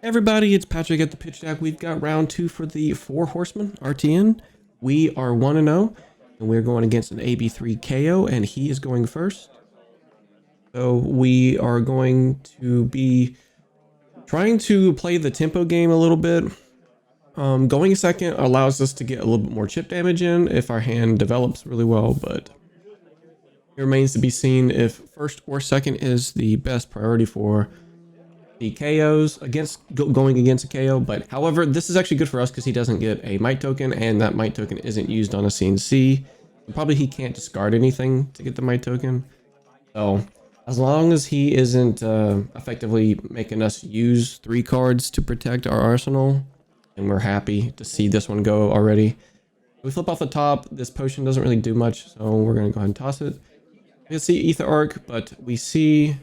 Everybody, it's Patrick at the Pitch Deck. We've got round 2 for the 4 Horsemen, RTN. We are 1-0, and we're going against an AB3 Kayo, and he is going first. So we are going to be trying to play the tempo game a little bit. Going second allows us to get a little bit more chip damage in if our hand develops really well, but it remains to be seen if first or second is the best priority for the Kayos going against a KO. But however, this is actually good for us because he doesn't get a might token, and that might token isn't used on a CNC. So probably he can't discard anything to get the might token. So as long as he isn't effectively making us use 3 cards to protect our arsenal, and we're happy to see this one go already. We flip off the top. This potion doesn't really do much, so we're going to go ahead and toss it. We can see Ether Arc, but we see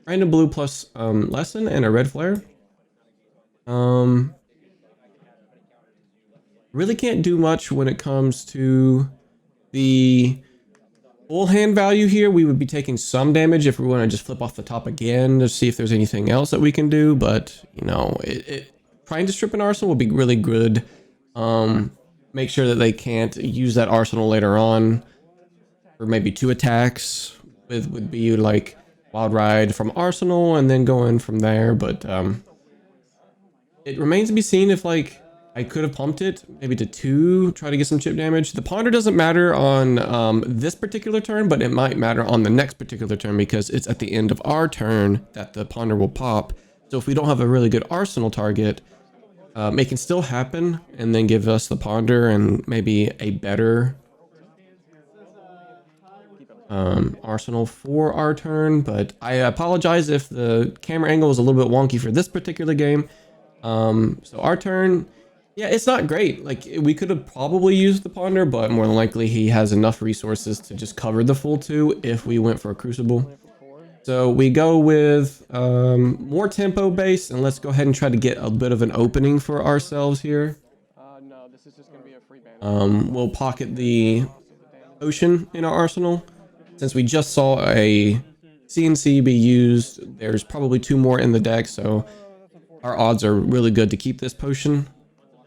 random blue plus lesson and a red flare. Really can't do much when it comes to the full hand value here. We would be taking some damage if we want to just flip off the top again to see if there's anything else that we can do. But, you know, trying to strip an arsenal would be really good. Make sure that they can't use that arsenal later on for maybe 2 attacks would be like Wild Ride from Arsenal and then go in from there. But it remains to be seen if like I could have pumped it maybe to 2, try to get some chip damage. The ponder doesn't matter on this particular turn, but it might matter on the next particular turn because it's at the end of our turn that the ponder will pop. So if we don't have a really good arsenal target, it can still happen and then give us the ponder and maybe a better arsenal for our turn. But I apologize if the camera angle is a little bit wonky for this particular game. So our turn, yeah, it's not great. Like we could have probably used the ponder, but more than likely he has enough resources to just cover the full 2 if we went for a crucible. So we go with more tempo base, and let's go ahead and try to get a bit of an opening for ourselves here. We'll pocket the ocean in our arsenal. Since we just saw a CNC be used, there's probably 2 more in the deck, so our odds are really good to keep this potion.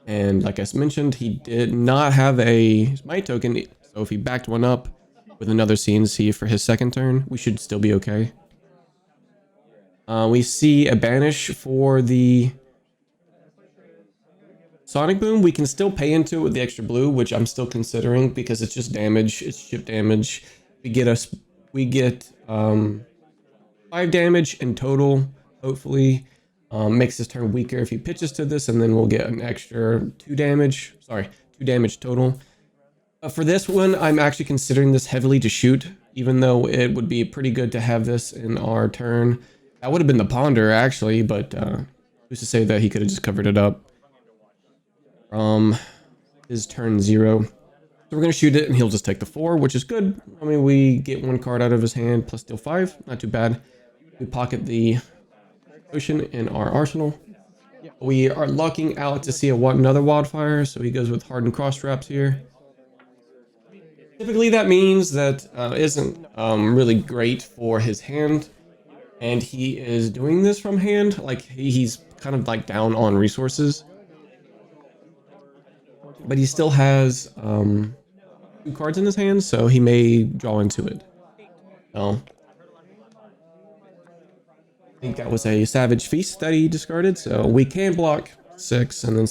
And like I mentioned, he did not have a might token, so if he backed one up with another CNC for his second turn, we should still be okay. We see a banish for the Sonic Boom. We can still pay into it with the extra blue, which I'm still considering because it's just damage. It's chip damage. We get 5 damage in total, hopefully. Makes his turn weaker if he pitches to this, and then we'll get an extra 2 damage. Sorry, 2 damage total. For this one, I'm actually considering this heavily to shoot, even though it would be pretty good to have this in our turn. That would have been the ponder, actually, but who's to say that he could have just covered it up from his turn 0. So we're going to shoot it, and he'll just take the 4, which is good. I mean, we get 1 card out of his hand, plus deal 5. Not too bad. We pocket the ocean in our arsenal. We are lucking out to see another wildfire, so he goes with hardened cross traps here. Typically that means that isn't really great for his hand, and he is doing this from hand. Like he's kind of like down on resources, but he still has 2 cards in his hand, so he may draw into it. So I think that was a Savage Feast that he discarded, so we can block 6 and then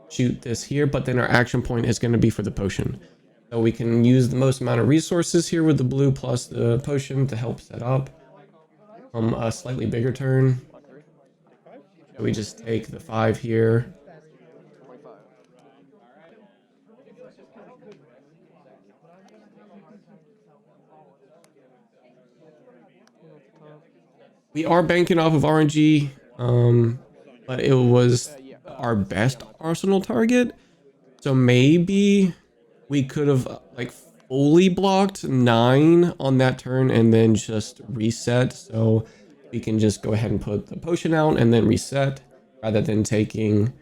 shoot this here, but then our action point is going to be for the potion. So we can use the most amount of resources here with the blue plus the potion to help set up a slightly bigger turn. So we just take the 5 here. We are banking off of RNG, but it was our best arsenal target. So maybe we could have like fully blocked 9 on that turn and then just reset. So we can just go ahead and put the potion out and then reset rather than taking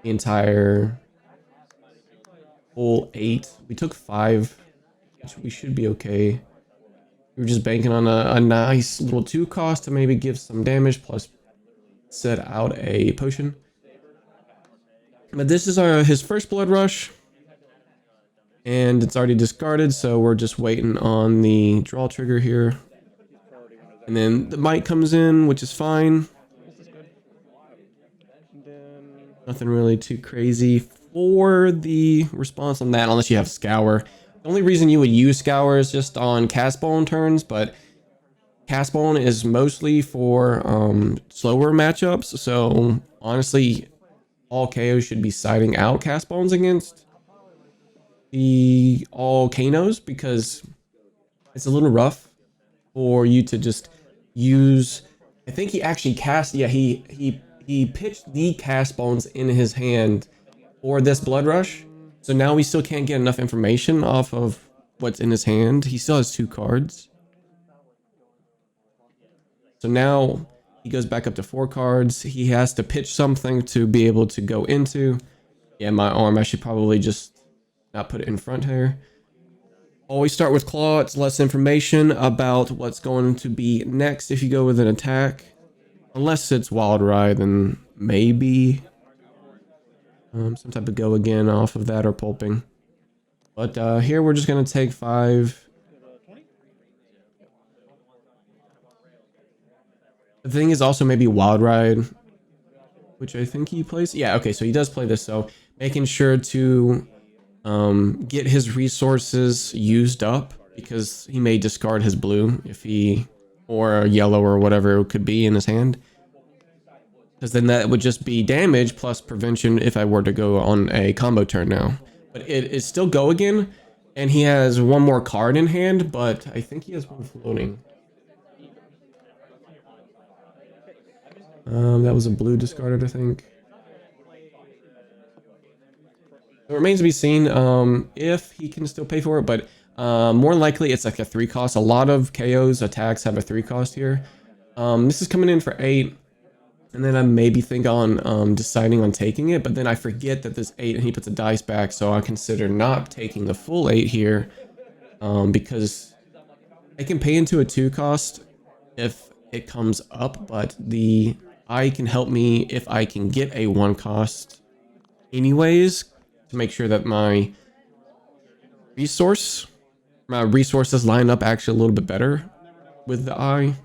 the entire full 8. We took 5, which we should be okay. We're just banking on a nice little 2 cost to maybe give some damage plus set out a potion. But this is his first blood rush. And it's already discarded, so we're just waiting on the draw trigger here. And then the bite comes in, which is fine. Nothing really too crazy for the response on that, unless you have Scour. The only reason you would use Scour is just on Castbone turns, but Castbone is mostly for slower matchups, so honestly, all Kayos should be siding out Castbones against the all Kanos, because it's a little rough for you to just use. I think he actually cast, yeah, he pitched the Castbones in his hand for this blood rush, so now we still can't get enough information off of what's in his hand. He still has 2 cards, so now he goes back up to 4 cards. He has to pitch something to be able to go into. Yeah, my arm, I should probably just not put it in front here. Always start with claw. It's less information about what's going to be next if you go with an attack. Unless it's wild ride, then maybe some type of go again off of that or pulping. But here we're just going to take 5. The thing is also maybe wild ride, which I think he plays. Yeah, okay, so he does play this, so making sure to get his resources used up, because he may discard his blue if he, or yellow or whatever it could be in his hand, because then that would just be damage plus prevention if I were to go on a combo turn now. But it is still go again, and he has 1 more card in hand, but I think he has 1 floating. That was a blue discarded, I think. It remains to be seen if he can still pay for it, but more likely it's like a 3 cost. A lot of KO's attacks have a 3 cost here. This is coming in for 8, and then I maybe think on deciding on taking it, but then I forget that this 8 and he puts a dice back, so I consider not taking the full 8 here, because I can pay into a 2 cost if it comes up, but the eye can help me if I can get a 1 cost anyways, to make sure that my resources line up actually a little bit better with the eye.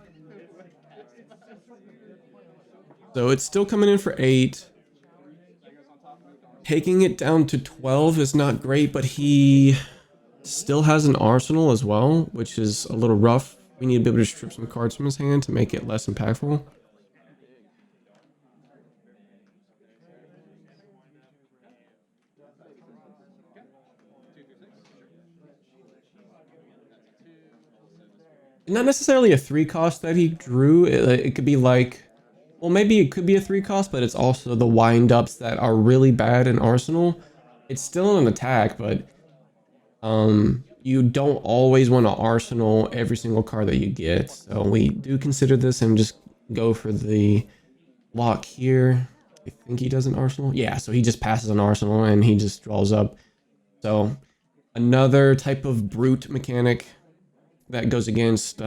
So it's still coming in for 8. Taking it down to 12 is not great, but he still has an arsenal as well, which is a little rough. We need to be able to strip some cards from his hand to make it less impactful. Not necessarily a 3 cost that he drew. It could be like, well, maybe it could be a 3 cost, but it's also the wind-ups that are really bad in Arsenal. It's still an attack, but you don't always want to Arsenal every single card that you get. So we do consider this and just go for the lock here. I think he does an Arsenal. Yeah, so he just passes an Arsenal and he just draws up. So another type of brute mechanic that goes against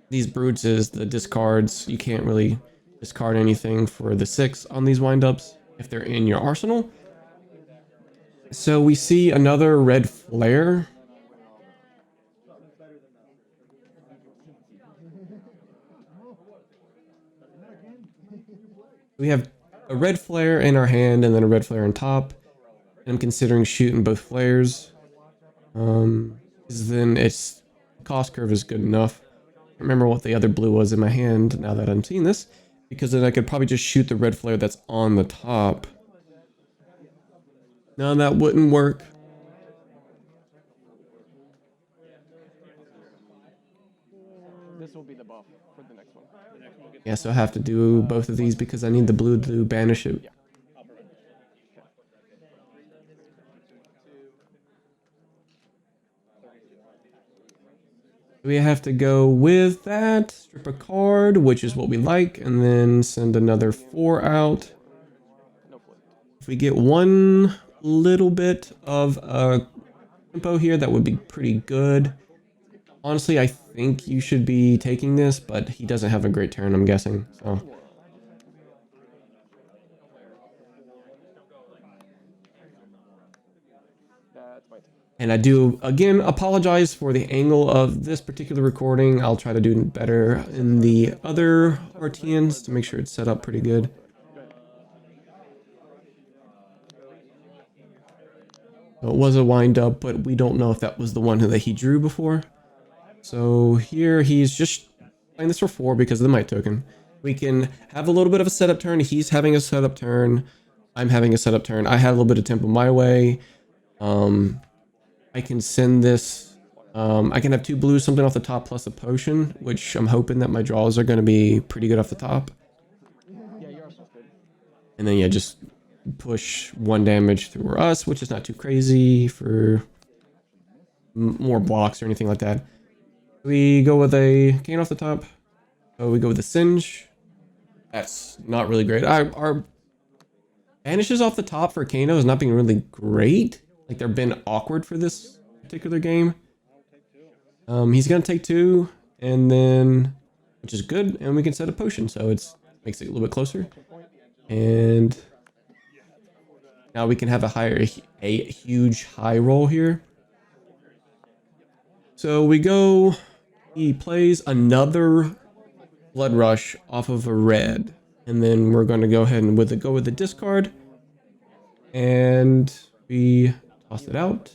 these brutes is the discards. You can't really discard anything for the 6 on these windups if they're in your arsenal. So we see another red flare. We have a red flare in our hand and then a red flare on top. And I'm considering shooting both flares. Then its cost curve is good enough. I remember what the other blue was in my hand now that I'm seeing this, because then I could probably just shoot the red flare that's on the top. No, that wouldn't work. This will be the buff for the next one. Yeah, so I have to do both of these because I need the blue to banish it. We have to go with that, strip a card, which is what we like, and then send another 4 out. If we get 1 little bit of tempo here, that would be pretty good. Honestly, I think you should be taking this, but he doesn't have a great turn, I'm guessing. So That's my turn. and I do, again, apologize for the angle of this particular recording. I'll try to do better in the other RTNs to make sure it's set up pretty good. So it was a wind up, but we don't know if that was the one that he drew before. So here he's just playing this for 4 because of the might token. We can have a little bit of a setup turn. He's having a setup turn. I'm having a setup turn. I had a little bit of tempo my way. I can send this. I can have 2 blues, something off the top plus a potion, which I'm hoping that my draws are going to be pretty good off the top. Yeah, yours was good. And then, yeah, just push 1 damage through us, which is not too crazy for more blocks or anything like that. We go with a cane off the top. So we go with a singe. That's not really great. Our banishes off the top for Kano is not being really great. Like, they've been awkward for this particular game. He's gonna take 2, and then, which is good, and we can set a potion, so it's makes it a little bit closer. And now we can have a huge high roll here. So we go. He plays another Blood Rush off of a red, and then we're going to go ahead and go with the discard, and we toss it out.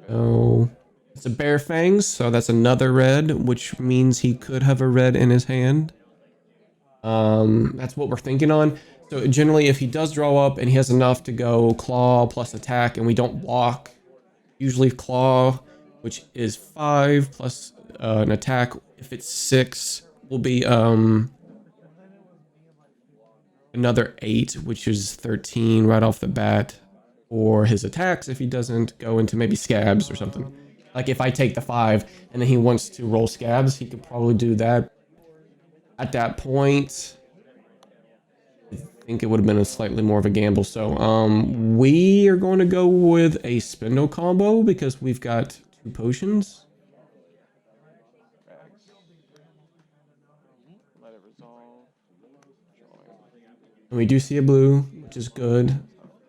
So it's a Bear Fangs, so that's another red, which means he could have a red in his hand. That's what we're thinking on. So generally, if he does draw up and he has enough to go Claw plus attack, and we don't block, usually Claw, which is 5 plus an attack. If it's 6, will be another 8, which is 13 right off the bat. Or his attacks if he doesn't go into maybe scabs or something. Like if I take the 5 and then he wants to roll scabs, he could probably do that. At that point, I think it would have been a slightly more of a gamble. So we are going to go with a spindle combo because we've got 2 potions. Let it resolve. And we do see a blue, which is good.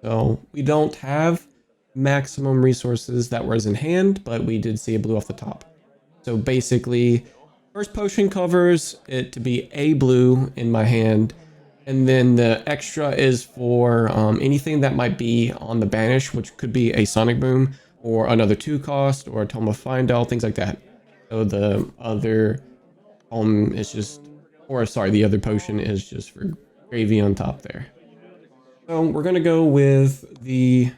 So we don't have maximum resources that was in hand, but we did see a blue off the top. So basically, first potion covers it to be a blue in my hand. And then the extra is for anything that might be on the banish, which could be a Sonic Boom or another 2 cost or a Tome of Findel, things like that. So the other is just, or sorry, the other potion is just for gravy on top there. So we're going to go with the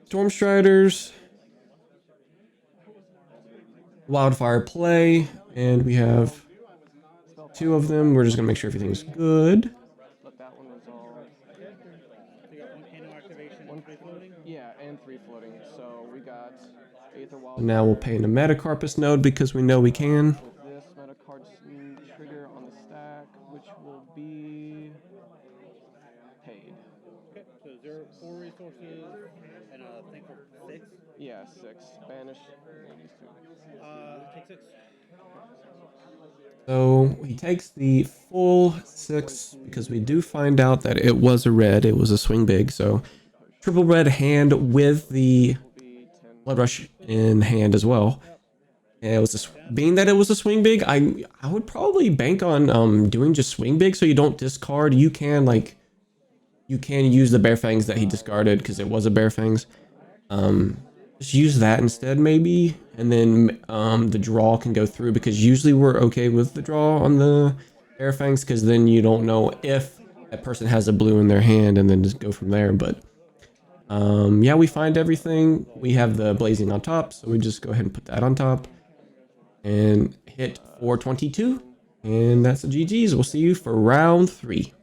Stormstriders, Wildfire Play, and we have 2 of them. We're just going to make sure everything's good. Let that one resolve. Yeah, and 3 floating. So we got Aether Wild. So now we'll pay in a Metacarpus node because we know we can. With this Metacard trigger on the stack, which will be paid. Okay, so 4 resources and a thing for 6. Yeah, 6. Banish. These 2. Take 6. So he takes the full 6 because we do find out that it was a red. It was a swing big. So triple red hand with the Blood Rush in hand as well. And it was being that it was a swing big, I would probably bank on doing just swing big so you don't discard. You can use the Bear Fangs that he discarded because it was a Bear Fangs. Just use that instead maybe, and then the draw can go through because usually we're okay with the draw on the Bear Fangs because then you don't know if that person has a blue in their hand and then just go from there. But yeah, we find everything. We have the blazing on top, so we just go ahead and put that on top and hit 422, and that's the GG's. We'll see you for round 3.